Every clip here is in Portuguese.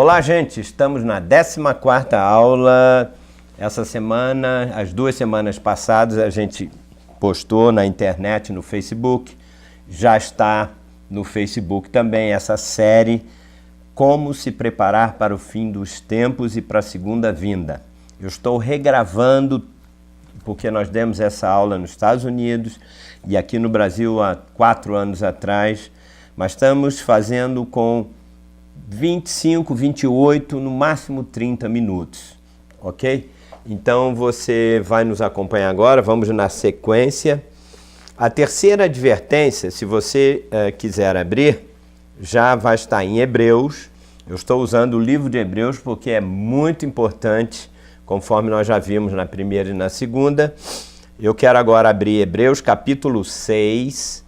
Olá, gente! Estamos na 14ª aula. Essa semana, as 2 semanas passadas, a gente postou na internet, no Facebook. Já está no Facebook também essa série Como se preparar para o fim dos tempos e para a segunda vinda. Eu estou regravando, porque nós demos essa aula nos Estados Unidos e aqui no Brasil há 4 anos atrás, mas estamos fazendo com 25, 28, no máximo 30 minutos, ok? Então você vai nos acompanhar agora, vamos na sequência. A terceira advertência, se você quiser abrir, já vai estar em Hebreus. Eu estou usando o livro de Hebreus porque é muito importante, conforme nós já vimos na primeira e na segunda. Eu quero agora abrir Hebreus capítulo 6,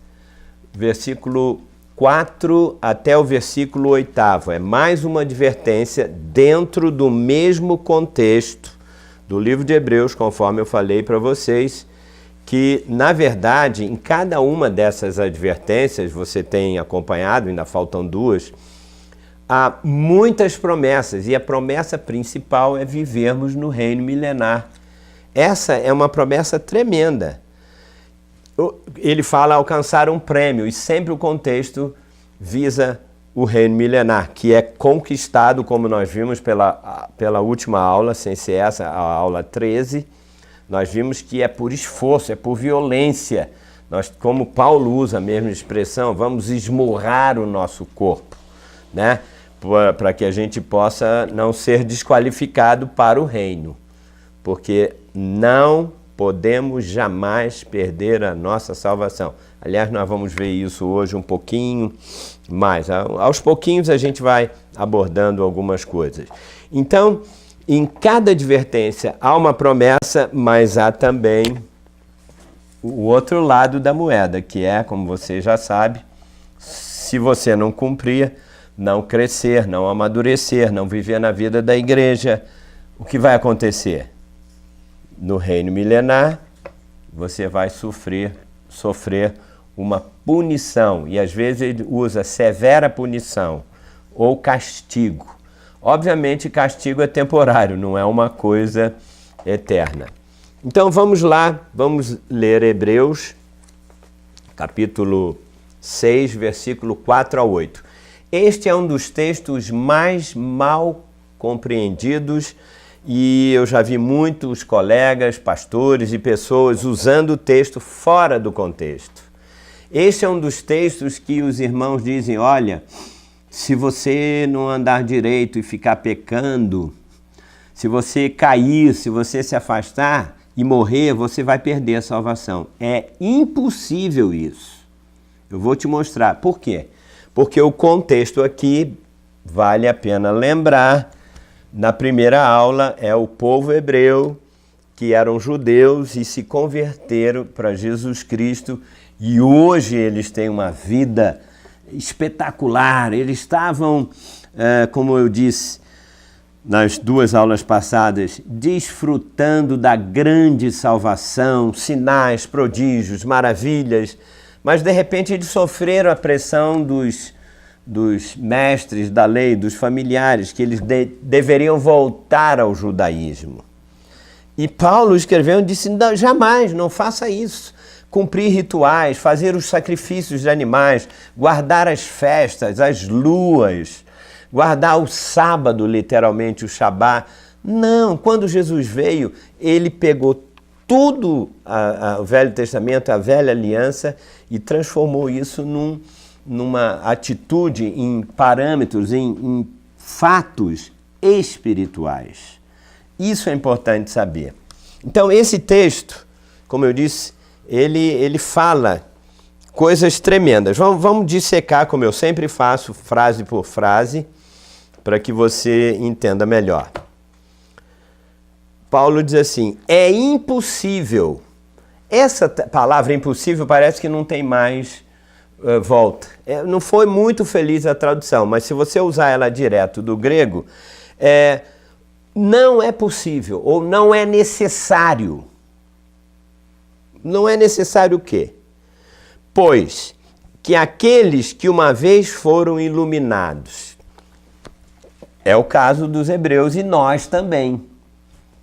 versículo 4 até o versículo 8º. É mais uma advertência dentro do mesmo contexto do livro de Hebreus, conforme eu falei para vocês, que, na verdade, em cada uma dessas advertências, você tem acompanhado, ainda faltam 2, há muitas promessas, e a promessa principal é vivermos no reino milenar. Essa é uma promessa tremenda. Ele fala alcançar um prêmio, e sempre o contexto visa o reino milenar, que é conquistado, como nós vimos pela última aula, sem ser essa, a aula 13, nós vimos que é por esforço, é por violência. Nós, como Paulo usa a mesma expressão, vamos esmurrar o nosso corpo, né? Para que a gente possa não ser desqualificado para o reino, porque não podemos jamais perder a nossa salvação. Aliás, nós vamos ver isso hoje um pouquinho mais. Aos pouquinhos a gente vai abordando algumas coisas. Então, em cada advertência há uma promessa, mas há também o outro lado da moeda, que é, como você já sabe, se você não cumprir, não crescer, não amadurecer, não viver na vida da igreja, o que vai acontecer? No reino milenar, você vai sofrer uma punição, e às vezes ele usa severa punição ou castigo. Obviamente, castigo é temporário, não é uma coisa eterna. Então vamos lá, vamos ler Hebreus, capítulo 6, versículo 4 a 8. Este é um dos textos mais mal compreendidos, e eu já vi muitos colegas, pastores e pessoas usando o texto fora do contexto. Este é um dos textos que os irmãos dizem, olha, se você não andar direito e ficar pecando, se você cair, se você se afastar e morrer, você vai perder a salvação. É impossível isso. Eu vou te mostrar. Por quê? Porque o contexto aqui, vale a pena lembrar, na primeira aula é o povo hebreu, que eram judeus e se converteram para Jesus Cristo, e hoje eles têm uma vida espetacular. Eles estavam, como eu disse nas 2 aulas passadas, desfrutando da grande salvação, sinais, prodígios, maravilhas, mas de repente eles sofreram a pressão dos mestres da lei, dos familiares, que eles deveriam voltar ao judaísmo. E Paulo escreveu e disse, não, jamais, não faça isso. Cumprir rituais, fazer os sacrifícios de animais, guardar as festas, as luas, guardar o sábado, literalmente, o Shabá. Não, quando Jesus veio, ele pegou tudo o Velho Testamento, a Velha Aliança, e transformou isso numa atitude, em parâmetros, em fatos espirituais. Isso é importante saber. Então, esse texto, como eu disse, ele fala coisas tremendas. Vamos dissecar, como eu sempre faço, frase por frase, para que você entenda melhor. Paulo diz assim, é impossível. Essa palavra impossível parece que não tem mais volta. Não foi muito feliz a tradução, mas se você usar ela direto do grego, não é possível ou não é necessário. Não é necessário o quê? Pois que aqueles que uma vez foram iluminados É o caso dos hebreus e nós também.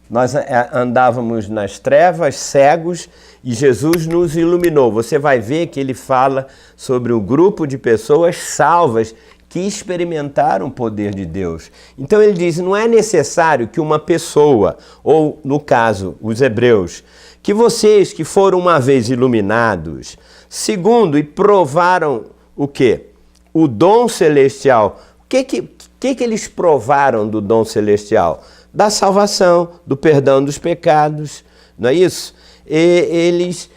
Nós andávamos nas trevas, cegos, e Jesus nos iluminou. Você vai ver que ele fala sobre um grupo de pessoas salvas que experimentaram o poder de Deus. Então ele diz, não é necessário que uma pessoa, ou no caso, os hebreus, que vocês que foram uma vez iluminados, segundo, e provaram o quê? O dom celestial. O que eles provaram do dom celestial? Da salvação, do perdão dos pecados, não é isso? Eles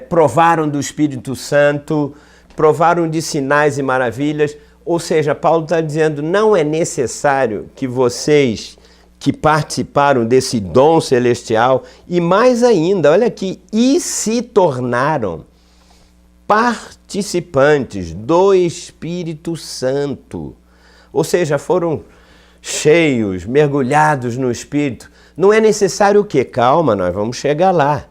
provaram do Espírito Santo, provaram de sinais e maravilhas, ou seja, Paulo está dizendo, não é necessário que vocês que participaram desse dom celestial, e mais ainda, olha aqui, e se tornaram participantes do Espírito Santo, ou seja, foram cheios, mergulhados no Espírito. Não é necessário o quê? Calma, nós vamos chegar lá.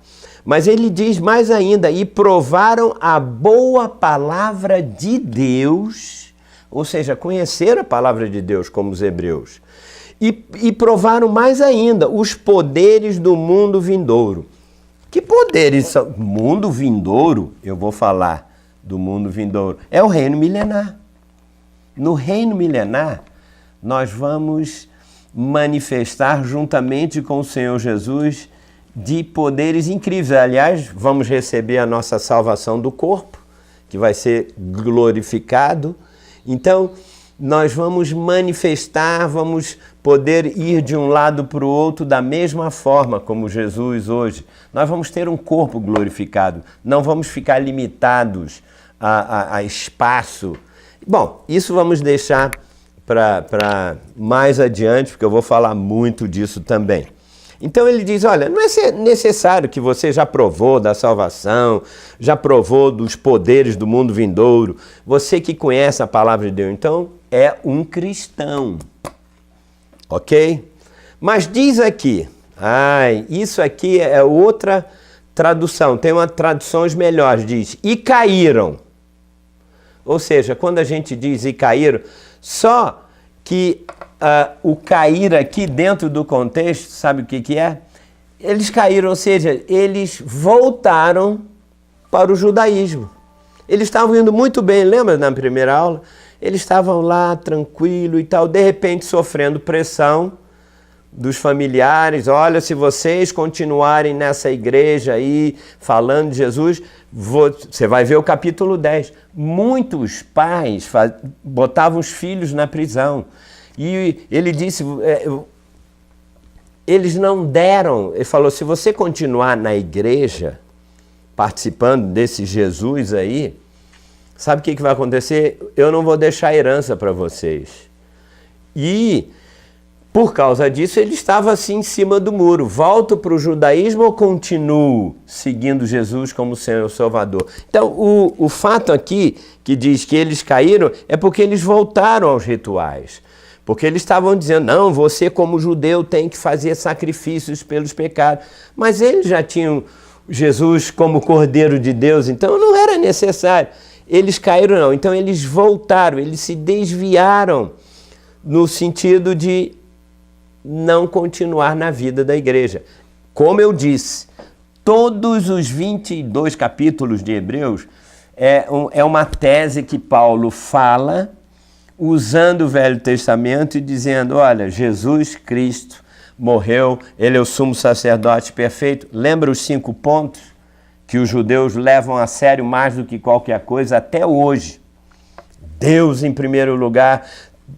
Mas ele diz mais ainda, e provaram a boa palavra de Deus, ou seja, conheceram a palavra de Deus como os hebreus, e provaram mais ainda os poderes do mundo vindouro. Que poderes são? Mundo vindouro, eu vou falar do mundo vindouro, é o reino milenar. No reino milenar, nós vamos manifestar juntamente com o Senhor Jesus de poderes incríveis. Aliás, vamos receber a nossa salvação do corpo, que vai ser glorificado. Então, nós vamos manifestar, vamos poder ir de um lado para o outro da mesma forma como Jesus hoje. Nós vamos ter um corpo glorificado, não vamos ficar limitados a espaço. Bom, isso vamos deixar para mais adiante, porque eu vou falar muito disso também. Então ele diz, olha, não é necessário que você já provou da salvação, já provou dos poderes do mundo vindouro, você que conhece a palavra de Deus, então é um cristão, ok? Mas diz aqui, isso aqui é outra tradução, tem uma traduções melhores, diz, e caíram. Ou seja, quando a gente diz e caíram, só que o cair aqui dentro do contexto, sabe o que é? Eles caíram, ou seja, eles voltaram para o judaísmo. Eles estavam indo muito bem, lembra na primeira aula? Eles estavam lá tranquilo e tal, de repente sofrendo pressão dos familiares. Olha, se vocês continuarem nessa igreja aí, falando de Jesus, você vai ver o capítulo 10. Muitos pais botavam os filhos na prisão. E ele disse, eles não deram, ele falou, se você continuar na igreja, participando desse Jesus aí, sabe o que vai acontecer? Eu não vou deixar herança para vocês. E, por causa disso, ele estava assim em cima do muro. Volto para o judaísmo ou continuo seguindo Jesus como Senhor Salvador? Então, o fato aqui, que diz que eles caíram, é porque eles voltaram aos rituais. Porque eles estavam dizendo, não, você como judeu tem que fazer sacrifícios pelos pecados. Mas eles já tinham Jesus como Cordeiro de Deus, então não era necessário. Eles caíram não, então eles voltaram, eles se desviaram no sentido de não continuar na vida da igreja. Como eu disse, todos os 22 capítulos de Hebreus é uma tese que Paulo fala usando o Velho Testamento e dizendo, olha, Jesus Cristo morreu, ele é o sumo sacerdote perfeito. Lembra os 5 pontos que os judeus levam a sério mais do que qualquer coisa até hoje? Deus em primeiro lugar,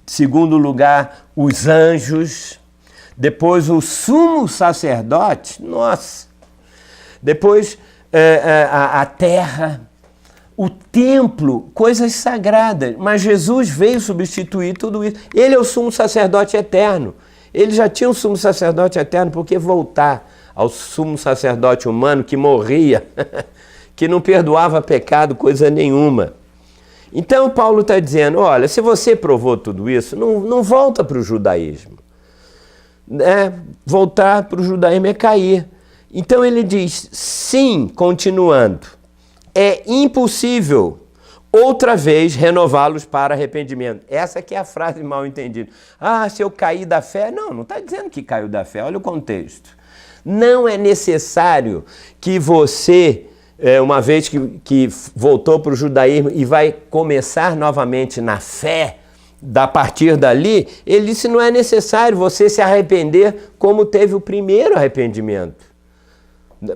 segundo lugar, os anjos, depois o sumo sacerdote, nossa, depois a terra, o templo, coisas sagradas, mas Jesus veio substituir tudo isso. Ele é o sumo sacerdote eterno. Ele já tinha um sumo sacerdote eterno, porque voltar ao sumo sacerdote humano que morria, que não perdoava pecado, coisa nenhuma. Então Paulo está dizendo, olha, se você provou tudo isso, não volta para o judaísmo. Voltar para o judaísmo é cair. Então ele diz, sim, continuando, é impossível outra vez renová-los para arrependimento. Essa que é a frase mal entendida. Ah, se eu cair da fé. Não está dizendo que caiu da fé. Olha o contexto. Não é necessário que você, uma vez que voltou para o judaísmo e vai começar novamente na fé, a partir dali, ele disse, não é necessário você se arrepender como teve o primeiro arrependimento.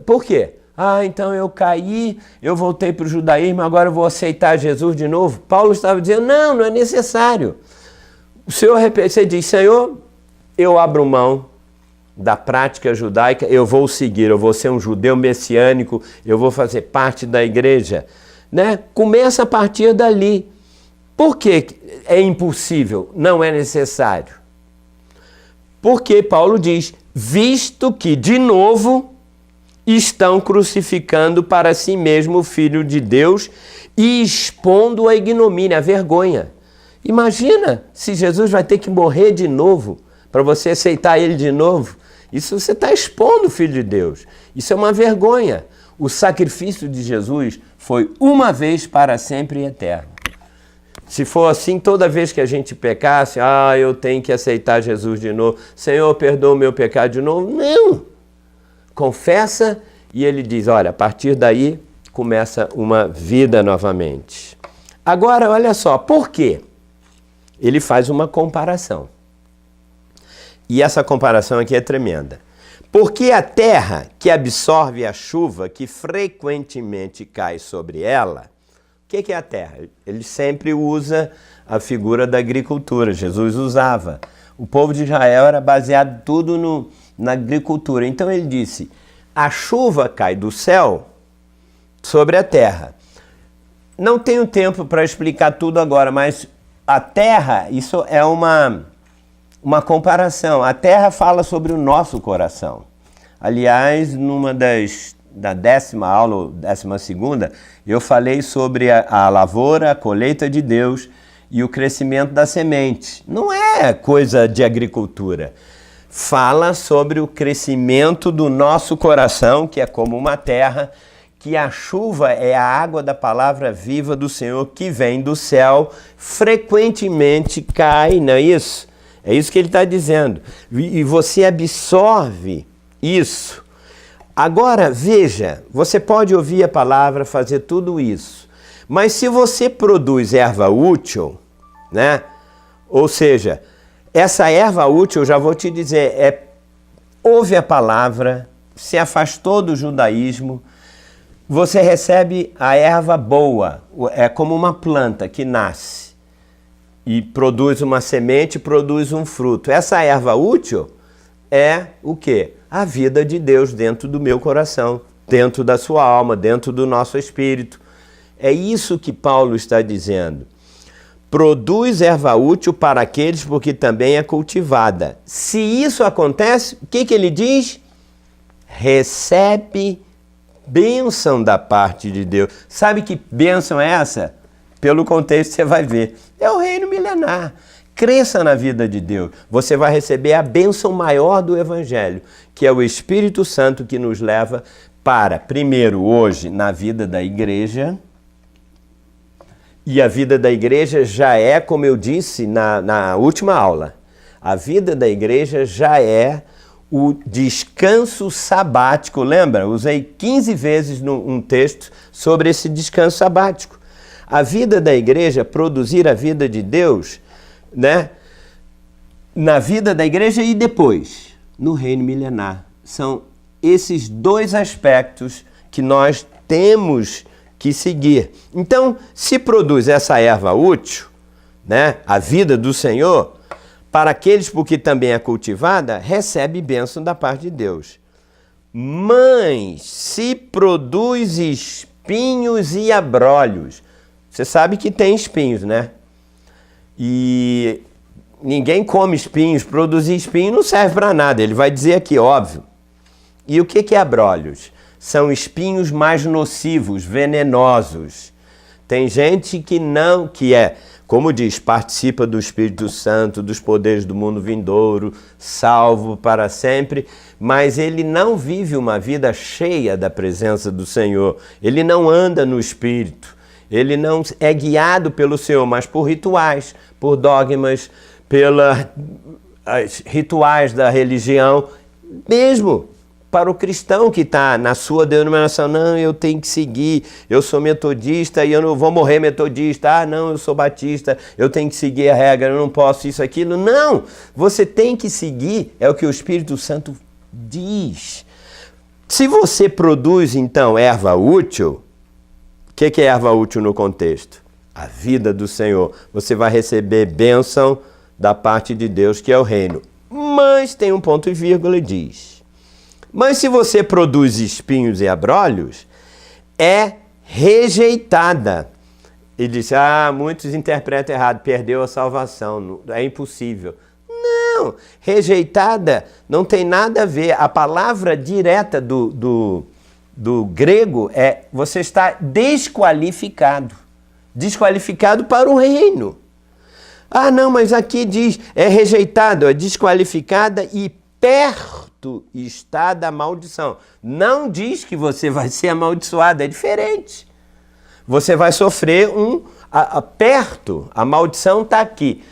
Por quê? Ah, então eu caí, eu voltei para o judaísmo, agora eu vou aceitar Jesus de novo. Paulo estava dizendo, não é necessário. O Senhor, você diz, Senhor, eu abro mão da prática judaica, eu vou seguir, eu vou ser um judeu messiânico, eu vou fazer parte da igreja. Né? Começa a partir dali. Por que é impossível? Não é necessário. Porque Paulo diz, visto que de novo estão crucificando para si mesmo o Filho de Deus e expondo a ignomínia, a vergonha. Imagina se Jesus vai ter que morrer de novo para você aceitar ele de novo. Isso você está expondo o Filho de Deus. Isso é uma vergonha. O sacrifício de Jesus foi uma vez para sempre e eterno. Se for assim, toda vez que a gente pecasse, eu tenho que aceitar Jesus de novo. Senhor, perdoa o meu pecado de novo. Não! Confessa e ele diz, olha, a partir daí começa uma vida novamente. Agora, olha só, por quê? Ele faz uma comparação. E essa comparação aqui é tremenda. Porque a terra que absorve a chuva que frequentemente cai sobre ela, o que é a terra? Ele sempre usa a figura da agricultura, Jesus usava. O povo de Israel era baseado tudo na agricultura. Então ele disse, a chuva cai do céu sobre a terra. Não tenho tempo para explicar tudo agora, mas a terra, isso é uma comparação. A terra fala sobre o nosso coração. Aliás, da 10ª aula, ou 12ª, eu falei sobre a lavoura, a colheita de Deus e o crescimento da semente. Não é coisa de agricultura. Fala sobre o crescimento do nosso coração, que é como uma terra, que a chuva é a água da palavra viva do Senhor que vem do céu, frequentemente cai, não é isso? É isso que ele está dizendo. E você absorve isso. Agora, veja, você pode ouvir a palavra, fazer tudo isso, mas se você produz erva útil, né? Ou seja, essa erva útil, já vou te dizer, ouve a palavra, se afastou do judaísmo, você recebe a erva boa, é como uma planta que nasce e produz uma semente, produz um fruto. Essa erva útil é o quê? A vida de Deus dentro do meu coração, dentro da sua alma, dentro do nosso espírito. É isso que Paulo está dizendo. Produz erva útil para aqueles porque também é cultivada. Se isso acontece, o que ele diz? Recebe bênção da parte de Deus. Sabe que bênção é essa? Pelo contexto você vai ver. É o reino milenar. Cresça na vida de Deus. Você vai receber a bênção maior do Evangelho, que é o Espírito Santo que nos leva para, primeiro, hoje, na vida da igreja. E a vida da igreja já é, como eu disse na última aula, a vida da igreja já é o descanso sabático. Lembra? Usei 15 vezes um texto sobre esse descanso sabático. A vida da igreja, produzir a vida de Deus, né? Na vida da igreja e depois, no reino milenar. São esses dois aspectos que nós temos que seguir. Então, se produz essa erva útil, né, a vida do Senhor, para aqueles porque também é cultivada, recebe bênção da parte de Deus. Mas, se produz espinhos e abrolhos, você sabe que tem espinhos, né? E ninguém come espinhos, produzir espinho não serve para nada, ele vai dizer aqui, óbvio. E o que é abrolhos? São espinhos mais nocivos, venenosos. Tem gente que não, que é, como diz, participa do Espírito Santo, dos poderes do mundo vindouro, salvo para sempre, mas ele não vive uma vida cheia da presença do Senhor. Ele não anda no Espírito. Ele não é guiado pelo Senhor, mas por rituais, por dogmas, pelos rituais da religião, mesmo para o cristão que está na sua denominação. Não, eu tenho que seguir, eu sou metodista e eu não vou morrer metodista. Ah, não, eu sou batista, eu tenho que seguir a regra, eu não posso isso, aquilo. Não, você tem que seguir, é o que o Espírito Santo diz. Se você produz, então, erva útil, o que é erva útil no contexto? A vida do Senhor. Você vai receber bênção da parte de Deus, que é o reino. Mas tem um ponto e vírgula e diz: mas se você produz espinhos e abrolhos, é rejeitada. Ele disse, muitos interpretam errado, perdeu a salvação, é impossível. Não, rejeitada não tem nada a ver. A palavra direta do grego é, você está desqualificado. Desqualificado para o reino. Ah, não, mas aqui diz, é rejeitado, é desqualificada e perto está da maldição. Não diz que você vai ser amaldiçoado, é diferente. Você vai sofrer perto, a maldição está aqui.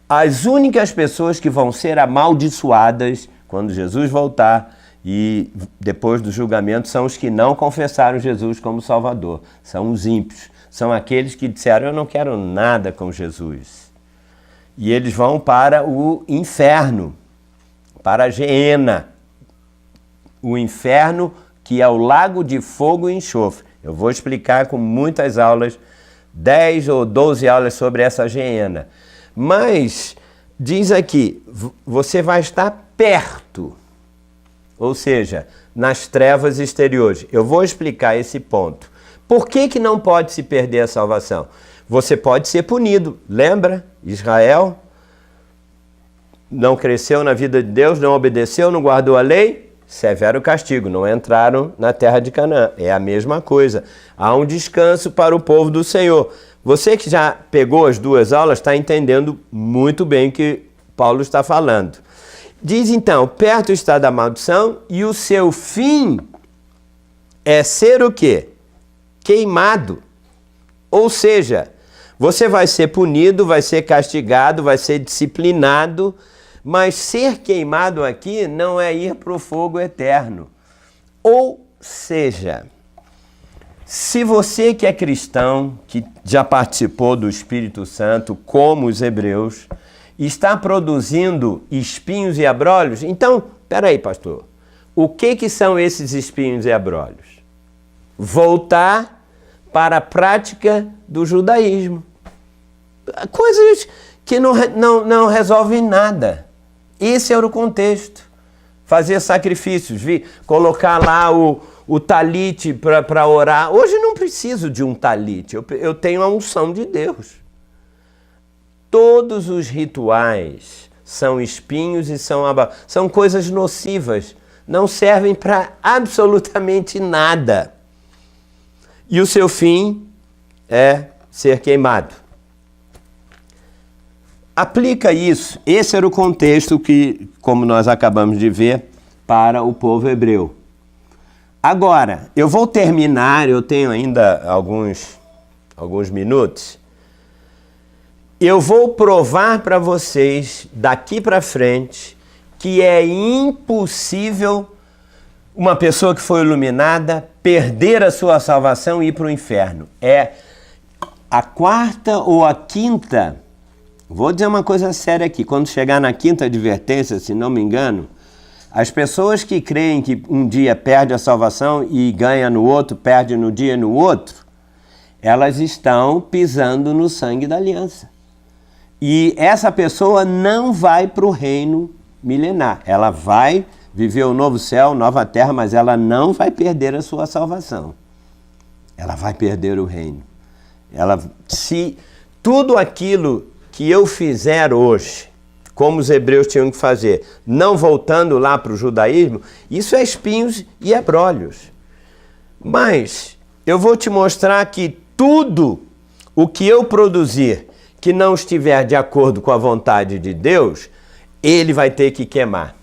As únicas pessoas que vão ser amaldiçoadas quando Jesus voltar e depois do julgamento são os que não confessaram Jesus como Salvador. São os ímpios. São aqueles que disseram, eu não quero nada com Jesus. E eles vão para o inferno, para a Geena. O inferno que é o lago de fogo e enxofre. Eu vou explicar com muitas aulas, 10 ou 12 aulas sobre essa Geena. Mas, diz aqui, você vai estar perto, ou seja, nas trevas exteriores. Eu vou explicar esse ponto. Por que não pode se perder a salvação? Você pode ser punido. Lembra? Israel não cresceu na vida de Deus, não obedeceu, não guardou a lei. Severo castigo, não entraram na terra de Canaã. É a mesma coisa. Há um descanso para o povo do Senhor. Você que já pegou as duas aulas está entendendo muito bem o que Paulo está falando. Diz então, perto está da maldição e o seu fim é ser o quê? Queimado. Ou seja, você vai ser punido, vai ser castigado, vai ser disciplinado, mas ser queimado aqui não é ir para o fogo eterno. Ou seja, se você que é cristão, que já participou do Espírito Santo, como os hebreus, está produzindo espinhos e abrolhos, então, peraí, pastor, o que são esses espinhos e abrolhos? Voltar para a prática do judaísmo. Coisas que não resolvem nada. Esse era o contexto. Fazer sacrifícios, colocar lá o talite para orar. Hoje não preciso de um talite, eu tenho a unção de Deus. Todos os rituais são espinhos e são coisas nocivas, não servem para absolutamente nada. E o seu fim é ser queimado. Aplica isso, esse era o contexto que, como nós acabamos de ver, para o povo hebreu. Agora, eu vou terminar, eu tenho ainda alguns minutos. Eu vou provar para vocês, daqui para frente, que é impossível uma pessoa que foi iluminada perder a sua salvação e ir para o inferno. É a quarta ou a quinta, vou dizer uma coisa séria aqui, quando chegar na quinta advertência, se não me engano, as pessoas que creem que um dia perde a salvação e ganha no outro, perde no dia e no outro, elas estão pisando no sangue da aliança. E essa pessoa não vai para o reino milenar. Ela vai viver o novo céu, nova terra, mas ela não vai perder a sua salvação. Ela vai perder o reino. Se tudo aquilo que eu fizer hoje, como os hebreus tinham que fazer, não voltando lá para o judaísmo, isso é espinhos e abrolhos. Mas eu vou te mostrar que tudo o que eu produzir que não estiver de acordo com a vontade de Deus, ele vai ter que queimar.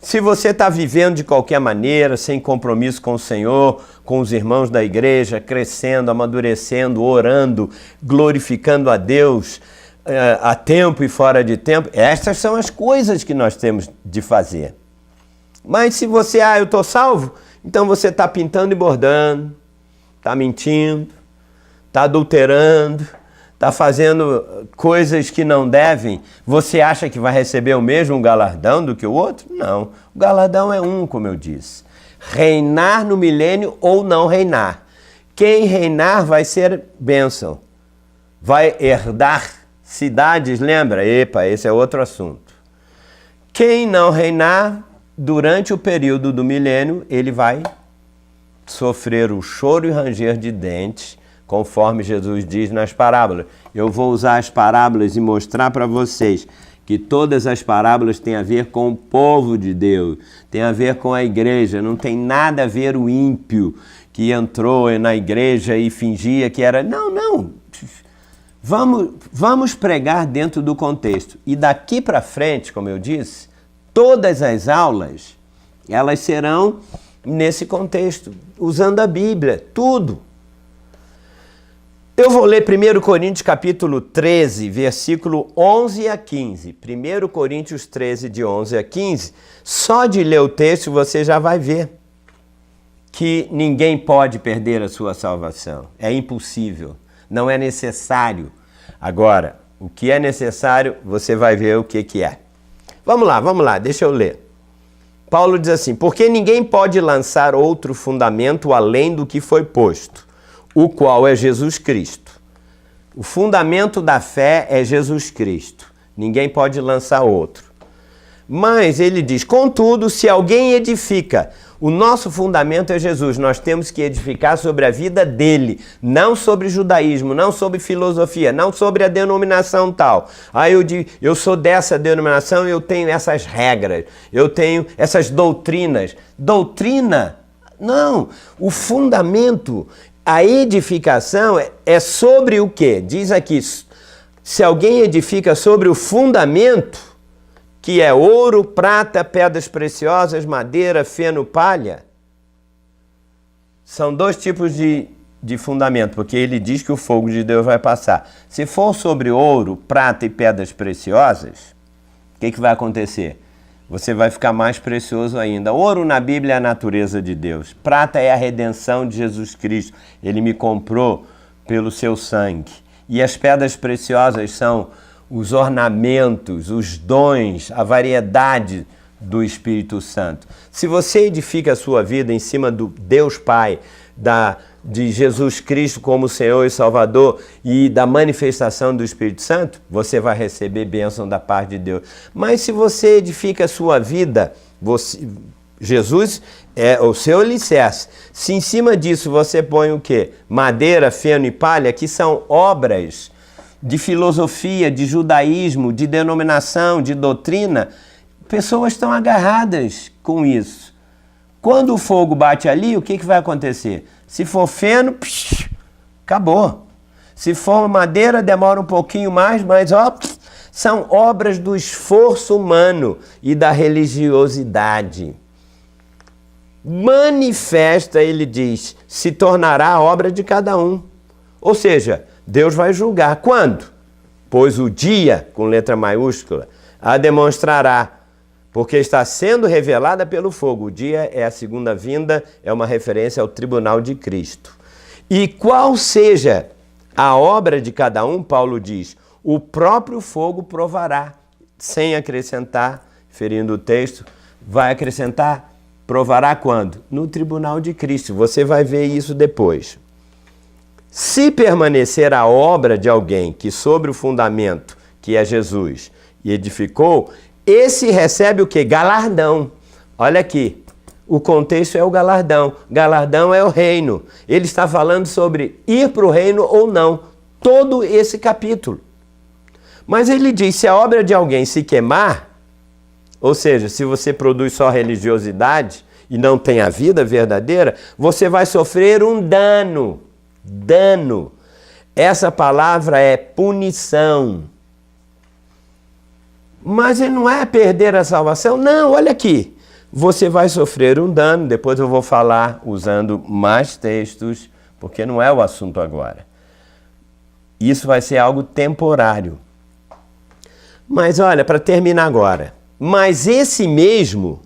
Se você está vivendo de qualquer maneira, sem compromisso com o Senhor, com os irmãos da igreja, crescendo, amadurecendo, orando, glorificando a Deus a tempo e fora de tempo, estas são as coisas que nós temos de fazer. Mas se você, eu estou salvo, então você está pintando e bordando, está mentindo, está adulterando, está fazendo coisas que não devem, você acha que vai receber o mesmo galardão do que o outro? Não. O galardão é um, como eu disse. Reinar no milênio ou não reinar. Quem reinar vai ser bênção. Vai herdar cidades, lembra? Epa, esse é outro assunto. Quem não reinar, durante o período do milênio, ele vai sofrer o choro e ranger de dentes, conforme Jesus diz nas parábolas. Eu vou usar as parábolas e mostrar para vocês que todas as parábolas têm a ver com o povo de Deus, tem a ver com a igreja, não tem nada a ver o ímpio que entrou na igreja e fingia que era... Não. Vamos pregar dentro do contexto. E daqui para frente, como eu disse, todas as aulas, elas serão nesse contexto, usando a Bíblia, tudo. Eu vou ler 1 Coríntios capítulo 13, versículo 11 a 15. 1 Coríntios 13, de 11 a 15. Só de ler o texto você já vai ver que ninguém pode perder a sua salvação. É impossível, não é necessário. Agora, o que é necessário, você vai ver o que é. Vamos lá, deixa eu ler. Paulo diz assim: porque ninguém pode lançar outro fundamento além do que foi posto, o qual é Jesus Cristo. O fundamento da fé é Jesus Cristo. Ninguém pode lançar outro. Mas ele diz, contudo, se alguém edifica, o nosso fundamento é Jesus. Nós temos que edificar sobre a vida dele, não sobre judaísmo, não sobre filosofia, não sobre a denominação tal. Eu sou dessa denominação, eu tenho essas regras, eu tenho essas doutrinas. Doutrina? Não. O fundamento, a edificação é sobre o quê? Diz aqui, se alguém edifica sobre o fundamento, que é ouro, prata, pedras preciosas, madeira, feno, palha. São dois tipos de fundamento, porque ele diz que o fogo de Deus vai passar. Se for sobre ouro, prata e pedras preciosas, o que vai acontecer? Você vai ficar mais precioso ainda. Ouro na Bíblia é a natureza de Deus. Prata é a redenção de Jesus Cristo. Ele me comprou pelo seu sangue. E as pedras preciosas são os ornamentos, os dons, a variedade do Espírito Santo. Se você edifica a sua vida em cima do Deus Pai, de Jesus Cristo como Senhor e Salvador e da manifestação do Espírito Santo, você vai receber bênção da parte de Deus. Mas se você edifica a sua vida, Jesus é o seu alicerce. Se em cima disso você põe o quê? Madeira, feno e palha, que são obras de filosofia, de judaísmo, de denominação, de doutrina, pessoas estão agarradas com isso. Quando o fogo bate ali, o que vai acontecer? Se for feno, acabou. Se for madeira, demora um pouquinho mais, mas são obras do esforço humano e da religiosidade. Manifesta, ele diz, se tornará a obra de cada um. Ou seja, Deus vai julgar. Quando? Pois o dia, com letra maiúscula, a demonstrará, porque está sendo revelada pelo fogo. O dia é a segunda vinda, é uma referência ao tribunal de Cristo. E qual seja a obra de cada um, Paulo diz, o próprio fogo provará, sem acrescentar, ferindo o texto, vai acrescentar, provará quando? No tribunal de Cristo. Você vai ver isso depois. Se permanecer a obra de alguém que sobre o fundamento, que é Jesus, e edificou, esse recebe o quê? Galardão. Olha aqui, o contexto é o galardão. Galardão é o reino. Ele está falando sobre ir para o reino ou não. Todo esse capítulo. Mas ele diz, se a obra de alguém se queimar, ou seja, se você produz só religiosidade e não tem a vida verdadeira, você vai sofrer um dano. Dano. Essa palavra é punição. Mas não é perder a salvação? Não, olha aqui. você vai sofrer um dano. Depois eu vou falar usando mais textos, porque não é o assunto agora. Isso vai ser algo temporário. Mas olha, para terminar agora, mas esse mesmo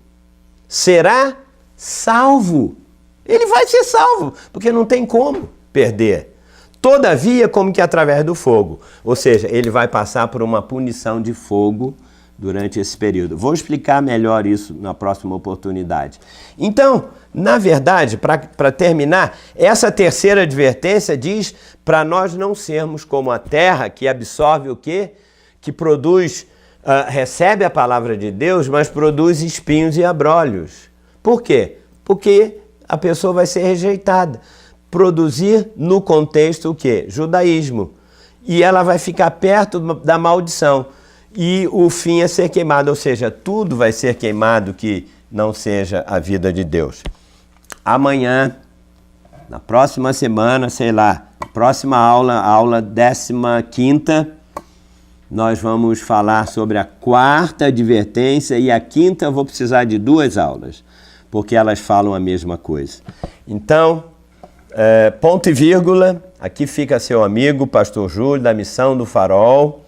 será salvo. Ele vai ser salvo, porque não tem como perder. Todavia, como que através do fogo. Ou seja, ele vai passar por uma punição de fogo durante esse período. Vou explicar melhor isso na próxima oportunidade. Então, na verdade, para terminar, essa terceira advertência diz para nós não sermos como a terra que absorve o quê? Que produz, recebe a palavra de Deus, mas produz espinhos e abrolhos. Por quê? Porque a pessoa vai ser rejeitada. Produzir no contexto o quê? Judaísmo. E ela vai ficar perto da maldição. E o fim é ser queimado, ou seja, tudo vai ser queimado que não seja a vida de Deus. Amanhã, na próxima semana, sei lá, próxima aula, aula 15ª, nós vamos falar sobre a quarta advertência e a quinta eu vou precisar de 2 aulas, porque elas falam a mesma coisa. Então, ponto e vírgula, aqui fica seu amigo, Pastor Júlio, da Missão do Farol,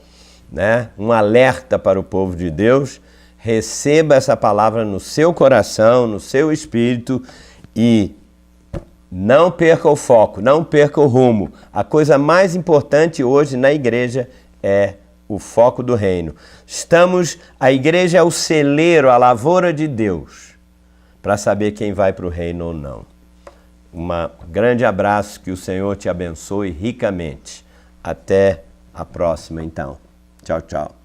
né? Um alerta para o povo de Deus. Receba essa palavra no seu coração, no seu espírito e não perca o foco, não perca o rumo. A coisa mais importante hoje na igreja é o foco do reino. A igreja é o celeiro, a lavoura de Deus, para saber quem vai para o reino ou não. Um grande abraço, que o Senhor te abençoe ricamente. Até a próxima, então. Tchau, tchau.